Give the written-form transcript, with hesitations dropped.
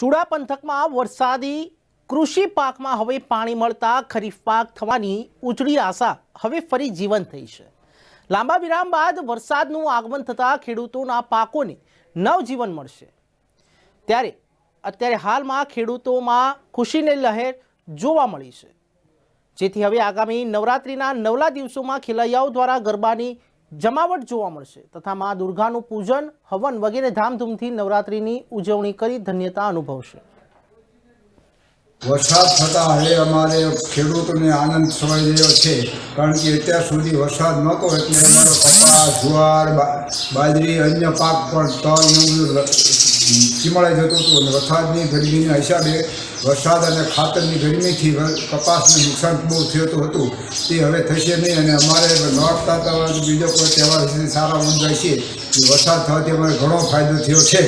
ચુડા પંથકમાં વરસાદી કૃષિ પાકમાં હવે પાણી મળતા ખરીફ પાક થવાની ઉજળી આશા હવે ફરી જીવંત થઈ છે। લાંબા વિરામ બાદ વરસાદનું આગમન થતાં ખેડૂતોના પાકોને નવજીવન મળશે। ત્યારે અત્યારે હાલમાં ખેડૂતોમાં ખુશીની લહેર જોવા મળી છે, જેથી હવે આગામી નવરાત્રિના નવલા દિવસોમાં ખેલૈયાઓ દ્વારા ગરબાની જમાવટ જોવા મળશે તથા મા દુર્ગાનું પૂજન, હવન વગેરે ધામધૂમથી નવરાત્રિની ઉજવણી કરી ધન્યતા અનુભવશે। વરસાદ થતાં હવે અમારે ખેડૂતોને આનંદ છવાઈ રહ્યો છે, કારણ કે અત્યાર સુધી વરસાદ નહોતો એટલે અમારો કપાસ, જુવાર, બાજરી, અન્ય પાક પણ તલ ચીમળાઈ જતું હતું અને વરસાદની ગરમીના હિસાબે વરસાદ અને ખાતરની ગરમીથી કપાસને નુકસાન બહુ થતું હતું। તે હવે થશે નહીં અને અમારે નોરતા બીજો કોઈ તહેવાર સારા ઉજવાય છે। વરસાદ થવાથી અમારે ઘણો ફાયદો થયો છે।